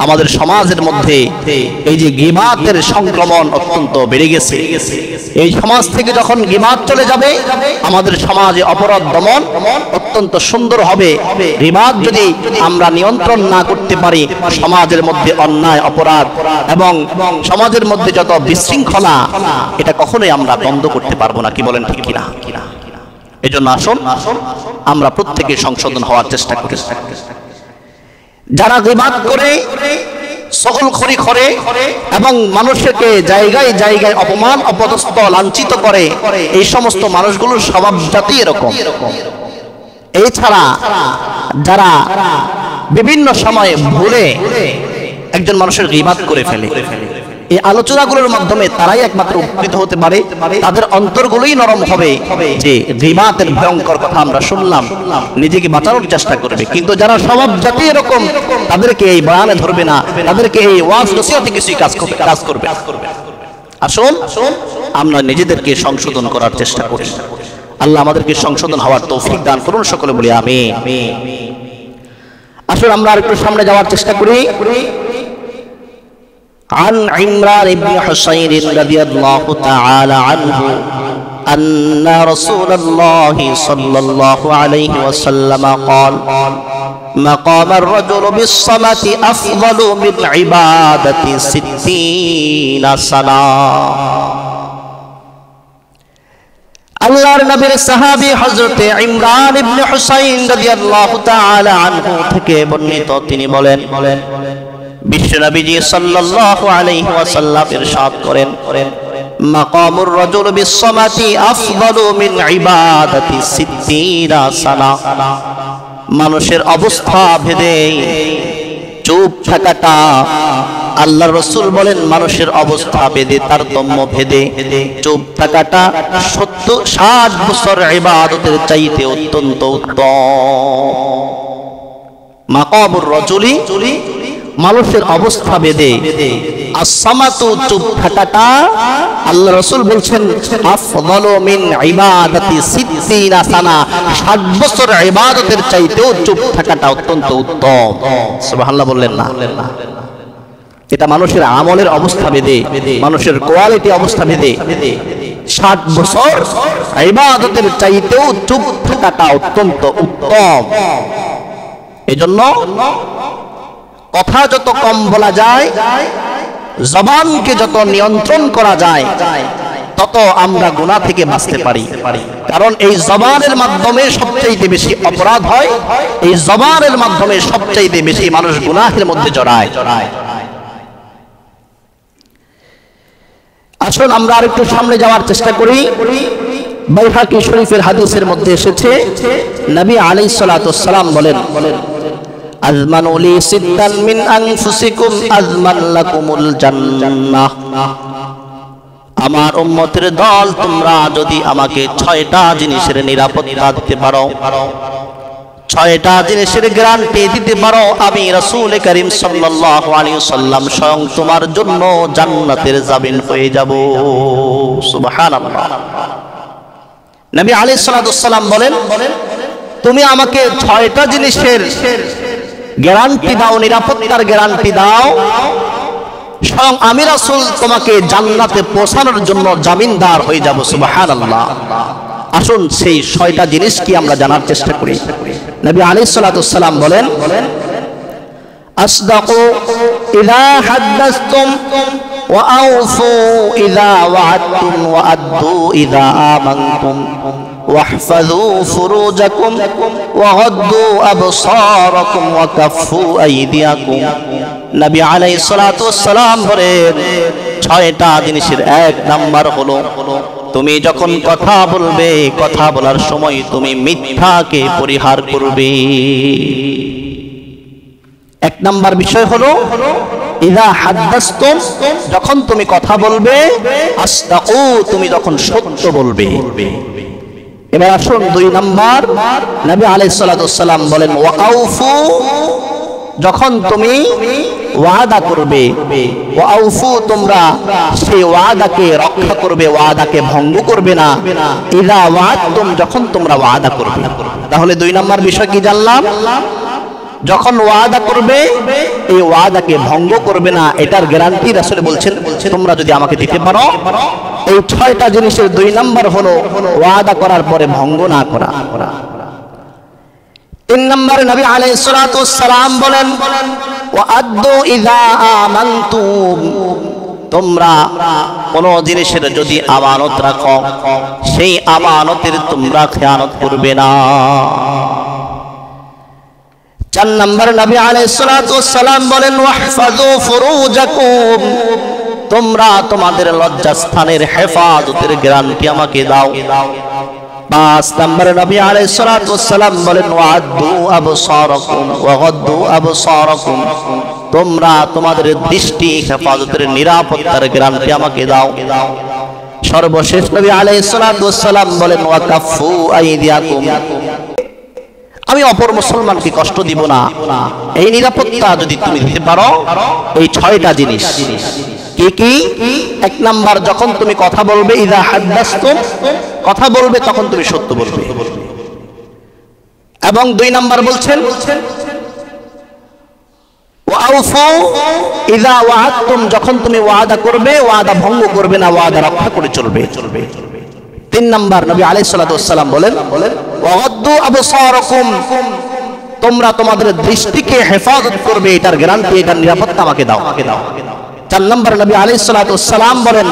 আমাদের সমাজের মধ্যে এই যে গীবাতের সংক্রমণ অত্যন্ত বেড়ে গেছে। এই সমাজ থেকে যখন গীবাত চলে যাবে আমাদের সমাজে অপরাধ দমন অত্যন্ত সুন্দর হবে। গীবাত যদি আমরা নিয়ন্ত্রণ না করতে পারি সমাজের মধ্যে অন্যায় অপরাধ এবং সমাজের মধ্যে যত বিশৃঙ্খলা এটা কখনোই আমরা বন্ধ করতে পারবো না। কি বলেন ঠিক কিনা? এজন্য আসুন আমরা প্রত্যেকে সংশোধন হওয়ার চেষ্টা করি। যারা গীবাত করে, চগলখড়ি করে এবং মানুষকে জায়গায় জায়গায় অপমান অপদস্থ লাঞ্ছিত করে, এই সমস্ত মানুষগুলোর স্বভাব জাতি এরকম। এছাড়া যারা বিভিন্ন সময়ে ভুলে একজন মানুষের গীবাত করে ফেলে, এই আলোচনাগুলোর মাধ্যমে তারাই একমাত্র উপকৃত হতে পারে, তাদের অন্তরগুলোই নরম হবে যে গীবাতের ভয়ঙ্কর কথা আমরা শুনলাম, নিজেকে বাঁচানোর চেষ্টা করবে। কিন্তু যারা স্বভাব জাতি এরকম তাদেরকে এই বয়ানে ধরবে না, তাদেরকে এই ওয়াজ নসিহতে কিছুই কাজ করবে। আসুন আমরা নিজেদেরকে সংশোধন করার চেষ্টা করি। আল্লাহ আমাদেরকে সংশোধন হওয়ার তৌফিক দান করুন, সকলে বলি আমিন। আসুন আমরা আরেকটু সামনে যাওয়ার চেষ্টা করি। عن عمران بن حسين رضي الله تعالى عنه أن رسول الله صلى الله عليه وسلم قال مقام الرجل بالصلاة أفضل من عبادة 60 سنة। আল্লাহর নবীর সাহাবী হযরত ইমরান ইবনে হুসাইন রাদিয়াল্লাহু তাআলা আনহু থেকে বর্ণিত, তিনি বলেন বিশ্বনবীজি সাল্লাল্লাহু আলাইহি ওয়াসাল্লাম ইরশাদ করেন, মাকামুর রাজুল বিসসামাতি আফদালু মিন ইবাদাতি সিত্তিনা সানা। মানুষের অবস্থা ভেদে চুপ থাকাটা, আল্লাহর রাসূল বলেন মানুষের অবস্থা ভেদে, তারতম্য ভেদে চুপ থাকাটা 60 বছর ইবাদতের চাইতে অত্যন্ত উত্তম। মাকামুর রাজুলি, মানুষের অবস্থা ভেদে, আসসামাতু চুপ থাকাটা আল্লাহর রাসূল বলছেন আফদালু মিন ইবাদাতি সিত্তিনা সানা, 60 বছর ইবাদতের চাইতেও চুপ থাকাটা অত্যন্ত উত্তম। সুবহানাল্লাহ বললেন না? এটা মানুষের আমলের অবস্থা ভেদে, মানুষের কোয়ালিটি অবস্থা ভেদে 60 বছর ইবাদতের চাইতেও চুপ থাকাটা অত্যন্ত উত্তম। এজন্য কথা যত কম বলা যায়, জবানকে যত নিয়ন্ত্রণ করা যায়, তত আমরা গুনাহ থেকে বাঁচতে পারি। কারণ এই জবানের মাধ্যমে সবচেয়ে বেশি অপরাধ হয়, এই জবানের মাধ্যমে সবচেয়ে বেশি মানুষ গুনাহের মধ্যে জড়ায়। আসুন আমরা আরেকটু সামনে যাওয়ার চেষ্টা করি। বাইহাকি শরীফের হাদিসের মধ্যে এসেছে, নবী আলাইহিস সালাতু ওয়াস সালাম বলেন, আযমানু লি সিত্তান মিন আনফুসিকুম আযমান লাকুমুল জান্নাহ। আমার উম্মতের দল, তোমরা যদি আমাকে 6টা জিনিসের নিরাপত্তা দিতে পারো, 6টা জিনিসের গ্যারান্টি দিতে পারো, আমি রাসূল করিম সাল্লাল্লাহু আলাইহি ওয়াসাল্লাম স্বয়ং তোমার জন্য জান্নাতের জামিন হয়ে যাব। সুবহানাল্লাহ। নবী আলাইহিস সালাতু ওয়াস সালাম বলেন, তুমি আমাকে 6টা জিনিসের গ্যারান্টি দাও, নিরাপত্তার গ্যারান্টি দাও, স্বয়ং আমি রাসূল তোমাকে জান্নাতে পৌঁছানোর জন্য জামিনদার হয়ে যাব। সুবহানাল্লাহ। আসুন সেই 6টা জিনিস কি আমরা জানার চেষ্টা করি। নবী আলাইহিস সালাতু ওয়াস সালাম বলেন, আসদাকু ইযা হাদাসতুম ওয়া আওফু ইযা ওয়া'আদতুম ওয়া আদ্দু ইযা আমানতুম ওয়াহফাযু ফুরুজাকুম ওয়া গাদ্দু আবসারাকুম ওয়া কাফফু আইদিয়াকুম। নবী আলাইহিস সালাতু ওয়াস সালাম বলেন, 6টা জিনিসের 1 নাম্বার হলো, তুমি যখন কথা বলবে, কথা বলার সময় তুমি মিথ্যাকে পরিহার করবে। 1 নাম্বার বিষয় হলো ইযা হাদাসতুম, যখন তুমি কথা বলবে, আসদাকু, তুমি যখন সত্য বলবে। এবার আসুন 2 নাম্বার, নবী আলাইহিস সালাতু ওয়াস সালাম বলেন ওয়া আউফু, যখন তুমি ওয়াদা করবে, ওয়া আউফু, তোমরা সেই ওয়াদাকে রক্ষা করবে, ওয়াদাকে ভঙ্গ করবে না। ইযা ওয়া'আদতুম, যখন তোমরা ওয়াদা করবে। তাহলে 2 নাম্বার বিষয় কি জানলাম? যখন ওয়াদা করবে, এই ওয়াদাকে ভঙ্গ করবে না, এটার গ্যারান্টি রাসূল বলছেন তোমরা যদি আমাকে দিতে পারো। এই 6টা জিনিসের 2 নাম্বার হলো ওয়াদা করার পরে ভঙ্গ না করা। 3 নম্বরে নবী আলাইহিস সালাতু ওয়াস সালাম বলেন ওয়া আদ্দু ইযা আমানতুম, তোমরা কোন জিনিসের যদি আমানত রাখো, সেই আমানতের তোমরা খেয়ানত করবে না। 4 নম্বরে নবী আলাইহিস সালাতু ওয়াস সালাম বলেন ওয়াহফাযু ফুরুজাকুম, তোমরা তোমাদের লজ্জাস্থানের হেফাজতের গ্যারান্টি আমাকে দাও। 5 নম্বরে নবী আলাইহিস সালাতু ওয়াস সালাম বলেন ওয়া'আদু আবসারাকুম ওয়া গাদ্দু আবসারাকুম, তোমরা তোমাদের দৃষ্টি হেফাজতের নিরাপত্তার গ্যারান্টি আমাকে দাও। সর্বশেষ নবী আলাইহিস সালাতু ওয়াস সালাম বলেন ওয়া কাফফু আইদিয়াকুম, আমি অপর মুসলমানকে কষ্ট দিব না। এই নিরাপত্তা যদি তুমি দিতে পারো, এই 6টা জিনিস কি কি? 1 নাম্বার, যখন তুমি কথা বলবে, ইযা হাদাসতুম, কথা বলবে তখন তুমি সত্য বলবে। এবং 2 নাম্বার বলছেন ওয়া আউফু ইযা ওয়া'আদতুম, যখন তুমি ওয়াদা করবে, ওয়াদা ভঙ্গ করবে না, ওয়াদা রক্ষা করে চলবে। 3 নাম্বার নবী আলাইহিস সালাতু ওয়াস সালাম বলেন ওয়া গাদ্দু আবসারাকুম, তোমরা তোমাদের দৃষ্টিকে হেফাজত করবে, এটার গ্যারান্টি, এটার নিরাপত্তা আমাকে দাও। 4 নম্বর নবী আলাইহিস সালাতু ওয়াস সালাম বলেন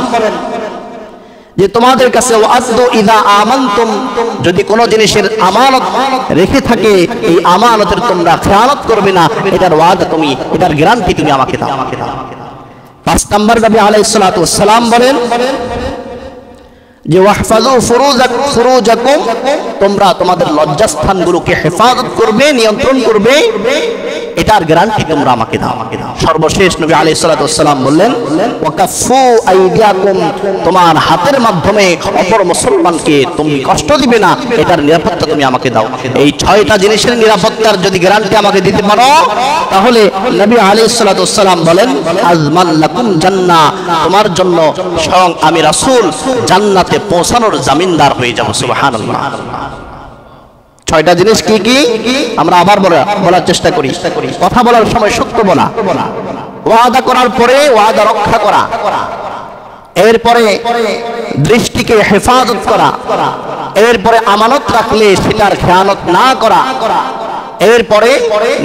যে তোমাদের কাছে ওয়াদু ইযা আমানতুম, যদি কোনো জিনিসের আমানত রেখে থাকে এই আমানতের তোমরা খেয়ানত করবে না, এটার ওয়াদা তুমি, এটার গ্যারান্টি তুমি আমাকে দাও। 5 নম্বর নবী আলাইহিস সালাতু ওয়াস সালাম বলেন যে ওয়াহফাযু ফুরুজাকুম, তোমরা তোমাদের লজ্জাস্থানগুলোকে হেফাজত করবে, নিয়ন্ত্রণ করবে, এটার গ্যারান্টি তোমরা আমাকে দাও। সর্বশেষ নবী আলাইহিস সালাতু ওয়াস সালাম বললেন ওয়াকাফু আইদিয়াকুম, তোমার হাতের মাধ্যমে অপর মুসলমানকে তুমি কষ্ট দিবে না, এটার নিরাপত্তা তুমি আমাকে দাও। এই 6টা জিনিসের নিরাপত্তার যদি গ্যারান্টি আমাকে দিতে পারো, তাহলে নবী আলাইহিস সালাতু ওয়াস সালাম বলেন আজমান লাকুম জান্নাহ, তোমার জন্য স্বয়ং আমি রাসূল জান্নাতে পৌঁছানোর জামিনদার হয়ে যাব। সুবহানাল্লাহ। 6টা জিনিস কি কি আমরা আবার বলার চেষ্টা করি। কথা বলার সময় সত্য বলা, ওয়াদা করার পরে ওয়াদা রক্ষা করা, এরপরে দৃষ্টিকে হেফাজত করা, এরপরে আমানত রাখলে সেটার খেয়ানত না করা, এরপরে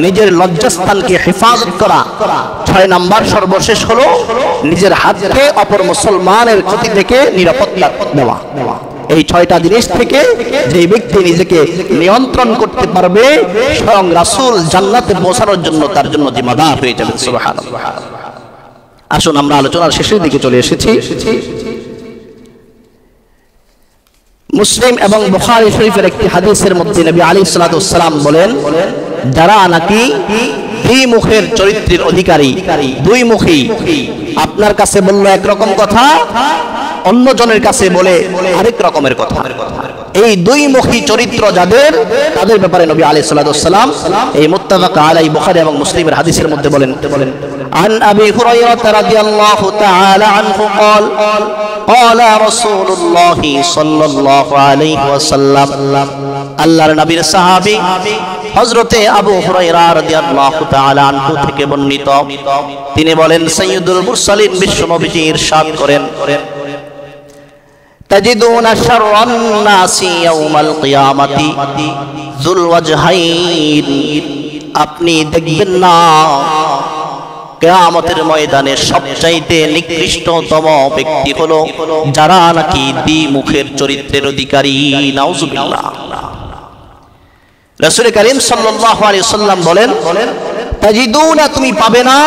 নিজের লজ্জাস্থানকে হেফাজত করা। 6 নাম্বার সর্বশেষ হলো নিজের হাতকে অপর মুসলমানের ক্ষতি থেকে নিরাপত্তা দেওয়া। এই 6টা জিনিস থেকে যে ব্যক্তি নিজেকে নিয়ন্ত্রণ করতে পারবে, স্বয়ং রাসূল জান্নাতে পৌঁছানোর জন্য তার জন্য জিম্মাদার হয়ে যাবে। সুবহানাল্লাহ। আসুন আমরা আলোচনার শেষের দিকে চলে এসেছি। মুসলিম এবং বুখারী শরীফের একটি হাদিসের মধ্যে নবী আলাইহিস সালাতু ওয়াস সালাম বলেন যারা নাকি দুই মুখের চরিত্রের অধিকারী, দুই মুখী, আপনার কাছে বলল একরকম কথা, অন্য জনের কাছে বলে আরেক রকমের কথা, এই দুই মুখী চরিত্র যাদের, তাদের ব্যাপারে নবী আলাইহিস সালাতু ওয়াস সালাম এই মুত্তাফাক আলাইহি বুখারী এবং মুসলিমের হাদিসের মধ্যে বলেন আন আবি হুরায়রা রাদিয়াল্লাহু তাআলা আনহু قال قال رسول الله صلى الله عليه وسلم, আল্লাহর নবীর সাহাবী হযরতে আবু হুরায়রা রাদিয়াল্লাহু তাআলা আনহু থেকে বর্ণিত, তিনি বলেন সাইয়্যিদুল মুরসালিন বিশ্বনবীজি ইরশাদ করেন তাজিদুনা শাররান নাসি ইয়াউমাল কিয়ামাতি যুল ওয়াজহাইন, আপনি দেখবেন না কিয়ামতের ময়দানে সবচাইতে নিকৃষ্টতম ব্যক্তি হলো যারা নাকি দ্বিমুখের চরিত্রের অধিকারী। নাউজুবিল্লাহ। রাসূল করিম সাল্লাল্লাহু আলাইহি ওয়াসাল্লাম বলেন তাজিদুনা, তুমি পাবে না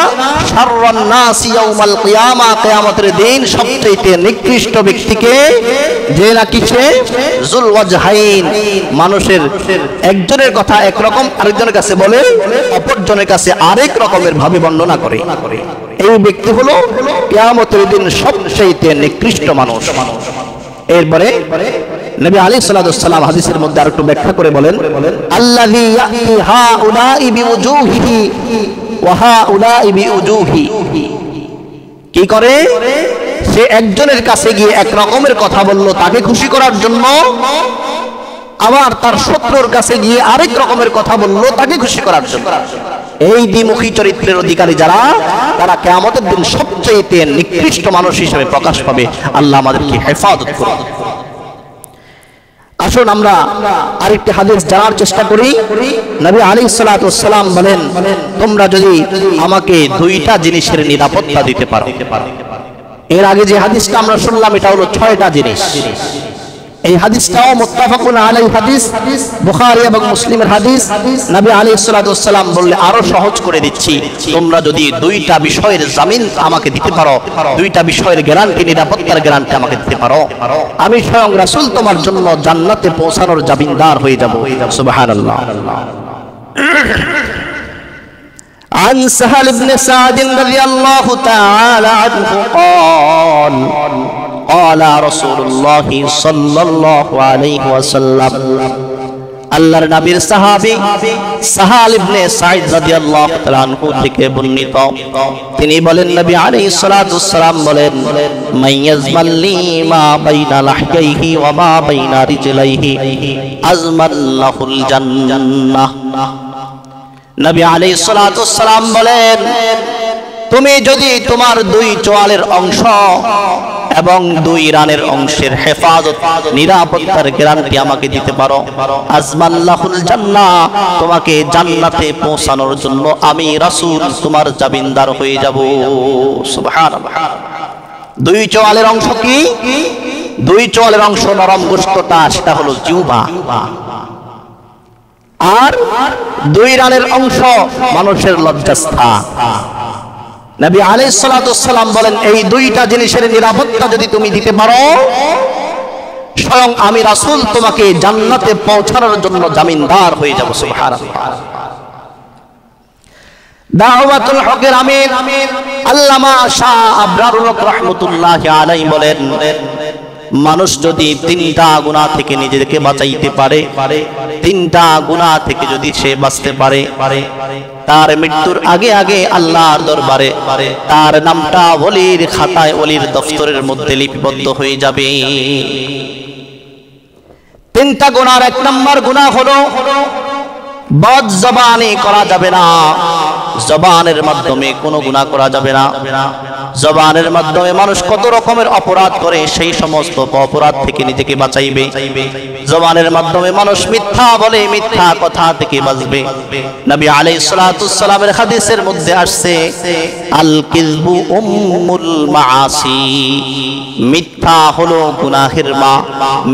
শাররান নাসি ইয়াউমাল কিয়ামা, কিয়ামতের দিন সবচাইতে নিকৃষ্ট ব্যক্তিকে, যে নাকি সে যুল ওয়াজহাইন, মানুষের একজনের কথা একরকম আরেকজনের কাছে বলে, অপরজনের কাছে আরেক রকমের ভাবে বর্ণনা করে। এই ব্যক্তি হলো কিয়ামতের দিন সবচাইতে নিকৃষ্ট মানুষ। এরপরে নবী আলাইহিস সালাতু ওয়াস সালাম হাদিসের মধ্যে আরেকটু ব্যাখ্যা করে বলেন আল্লাযী ইয়াতি হাউলাই বিউজুহিহি ওয়া হাউলাই বিউজুহি, কি করে সে একজনের কাছে গিয়ে এক রকমের কথা বলল তাকে খুশি করার জন্য, আবার তার শত্রুর কাছে গিয়ে আরেক রকমের কথা বলল তাকে খুশি করার জন্য। এই দ্বিমুখী চরিত্রের অধিকারী যারা, তারা কিয়ামতের দিন সবচেয়ে নিকৃষ্ট মানুষ হিসেবে প্রকাশ পাবে। আল্লাহ আমাদেরকে হেফাজত করুন। আসুন আমরা আরেকটি হাদিস জানার চেষ্টা করি। নবী আলাইহিস সালাতু ওয়াস সালাম বলেন তোমরা যদি আমাকে 2টা জিনিসের নিরাপত্তা দিতে পারো। এর আগে যে হাদিসটা আমরা শুনলাম এটা হলো 6টা জিনিস। এই হাদিসটাও মুত্তাফাকুন আলাইহি হাদিস, বুখারী এবং মুসলিমের হাদিস। নবী আলাইহিস সালাতু ওয়াস সালাম বললেন আরো সহজ করে দিচ্ছি, তোমরা যদি 2টা বিষয়ের জামিন আমাকে দিতে পারো, 2টা বিষয়ের গ্যারান্টি, নিরাপত্তার গ্যারান্টি আমাকে দিতে পারো, আমি স্বয়ং রাসূল তোমার জন্য জান্নাতে পৌঁছানোর জামিনদার হয়ে যাব। সুবহানাল্লাহ। عن سهل بن سعد رضي الله تعالى عنه قال قال رسول الله صلى الله عليه وسلم, আল্লাহর নবীর সাহাবী সাহাল ইবনে সাঈদ রাদিয়াল্লাহু তাআলা আনহু থেকে বর্ণিত, তিনি বলেন নবী আলাইহিস সালাতু ওয়াস সালাম বলেন মাইয়াজমাল্লি মা বাইনা লাহইহি ওয়া মা বাইনা রিজলাইহি আজমাল্লাহুল জান্নাহ। নবী আলাইহিস সালাতু ওয়াস সালাম বলেন তুমি যদি তোমার 2 চোয়ালের অংশ এবং 2 রানের অংশের হেফাজত, নিরাপত্তার গ্যারান্টি আমাকে দিতে পারো, আজমাল্লাহুল জান্নাহ, তোমাকে জান্নাতে পৌঁছানোর জন্য আমি রাসূল তোমার জামিনদার হয়ে যাব। সুবহানাল্লাহ। 2 চোয়ালের অংশ কি? দুই চোয়ালের অংশ নরম গোশতটা সেটা হলো জিহ্বা, আর দুই রানের অংশ মানুষের লজ্জাস্থান। নবী আলাইহিস সালাতু ওয়াস সালাম বলেন, এই দুইটা জিনিসের নিরাপত্তা যদি তুমি দিতে পারো, স্বয়ং আমি রাসূল তোমাকে জান্নাতে পৌঁছানোর জন্য জামিনদার হয়ে যাব। সুবহানাল্লাহ। দাওয়াতুল হকের আমির আল্লামা শাহ আবরারুল হক রাহমাতুল্লাহি আলাইহি বলেন, মানুষ যদি তিনটা গুনাহ থেকে নিজেকে বাঁচাইতে পারে, তিনটা গুনাহ থেকে যদি সে বাঁচতে পারে, তার মৃত্যুর আগে আগে আল্লাহর দরবারে তার নামটা ওলির খাতায়, ওলির দফতরের মধ্যে লিপিবদ্ধ হয়ে যাবে। তিনটা গুনাহর এক নম্বর গুনাহ হলো বদ জবানি করা যাবে না। জবানের মাধ্যমে কোনো গুনাহ করা যাবে না। জবানের মাধ্যমে মানুষ কত রকমের অপরাধ করে, সেই সমস্ত অপরাধ থেকে নিজেকে বাঁচাইবে। জবানের মাধ্যমে মানুষ মিথ্যা বলে, মিথ্যা কথা থেকে বাঁচবে। নবী আলাইহিস সালাতু ওয়াস সালামের হাদিসের মধ্যে আসছে, আল কিযবু উম্মুল মাআসি, মিথ্যা হলো গুনাহের মা,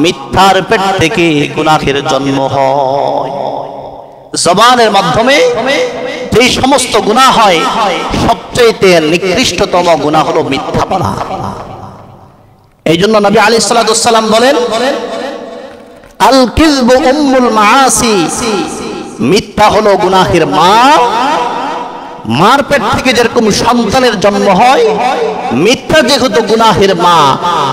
মিথ্যার পেট থেকে গুনাহের জন্ম হয়। জবানের মাধ্যমে যে সমস্ত গুনাহ হয়, সবচেয়ে নিকৃষ্টতম গুনাহ হলো মিথ্যা বলা। এই জন্য নবী আলাইহিস সালাতু ওয়াস সালাম বলেন, আল কিযবু উম্মুল মাআসি, মিথ্যা হলো গুনাহের মা। মার পেট থেকে যেরকম সন্তানের জন্ম হয়, মিথ্যা যেহেতু গুনাহের মা,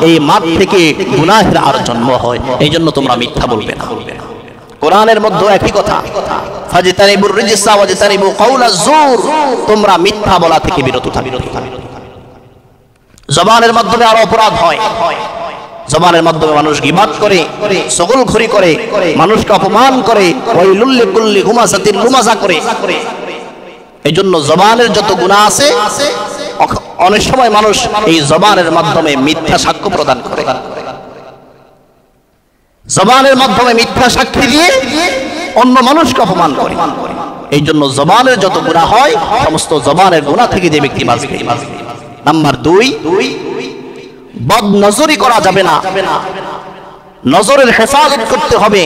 এই মার থেকে গুনাহের আর জন্ম হয়। এই জন্য তোমরা মিথ্যা বলবে না। কোরআনের মধ্যে একই কথা, ফাজতানিবুর রিজসা ওয়াজতানিবু কাওলাজ জুর, তোমরা মিথ্যা বলা থেকে বিরত থাকো। জবানের মাধ্যমে আর অপরাধ হয়। জবানের মাধ্যমে মানুষ গীবাত করে, চগলখড়ি করে, মানুষকে অপমান করে, ওয়াইলুল লিকুল্লি হুমাযাতিন লুমাযা করে। এই জন্য জবানের যত গুনাহ আছে, অনেক সময় মানুষ এই জবানের মাধ্যমে মিথ্যা সাক্ষ্য প্রদান করে। জবানের মাধ্যমে মিথ্যা সাক্ষী দিয়ে অন্য মানুষকে অপমান করে। এই জন্য জবানের যত গুনাহ হয়, সমস্ত জবানের গুনাহ থেকে যে ব্যক্তি বাঁচবে। নাম্বার 2, বদনজরি করা যাবে না। নজরের হেফাজত করতে হবে।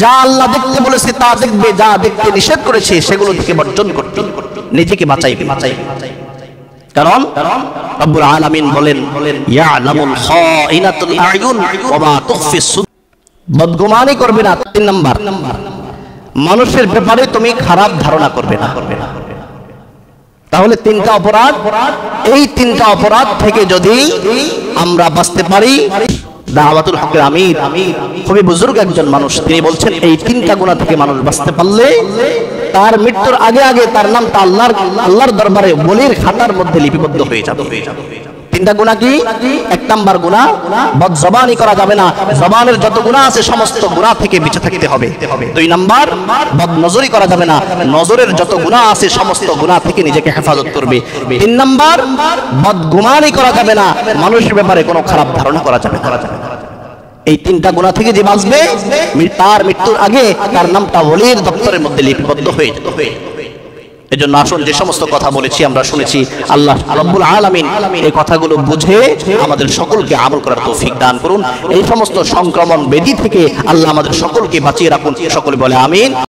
যা আল্লাহ দেখতে বলেছে তা দেখবে, যা দেখতে নিষেধ করেছে সেগুলো থেকে বর্জন করতে, নিজেকে বাঁচাইবে। কারণ রব্বুল আলামিন বলেন, ইয়ালামুল খাইনাতুল আয়ুন ওয়া মা তুখফিস সুদূর। বদগুমানি করবে না। 3 নাম্বার, মানুষের ব্যাপারে তুমি খারাপ ধারণা করবে না। তাহলে 3টা অপরাধ, এই 3টা অপরাধ থেকে যদি আমরা বাঁচতে পারি, দাওয়াতুল হকের আমির খুবই বুজুর্গ একজন মানুষ, তিনি বলছেন এই 3টা গুনাহ থেকে মানুষ বাঁচতে পারলে তার মৃত্যুর আগে আগে তার নামটা আল্লাহর দরবারে ওলির খাতার মধ্যে লিপিবদ্ধ হয়ে যাবে। 3টা গুনাহ কি? 1 নাম্বার গুনাহ, বদজবানি করা যাবে না। জবানের যত গুনাহ আছে সমস্ত গুনাহ থেকে বেঁচে থাকতে হবে। 2 নাম্বার, বদনজরি করা যাবে না। নজরের যত গুনাহ আছে সমস্ত গুনাহ থেকে নিজেকে হেফাজত করবে। 3 নাম্বার, বদগুমানি করা যাবে না। মানুষের ব্যাপারে কোনো খারাপ ধারণা করা যাবে না। এই 3টা গুনাহ থেকে যে বাঁচবে, তার মৃত্যুর আগে তার নামটা ওলির দপ্তরের মধ্যে লিপিবদ্ধ হয়ে যাবে। এজন্য আসুন, যে সমস্ত কথা বলেছি আমরা শুনেছি, আল্লাহ রাব্বুল আলামিন এই কথাগুলো বুঝে আমাদের সকলকে আমল করার তৌফিক দান করুন। এই সমস্ত সংক্রমণ ব্যাধি থেকে আল্লাহ আমাদের সকলকে বাঁচিয়ে রাখুন। সকলে বলে আমিন।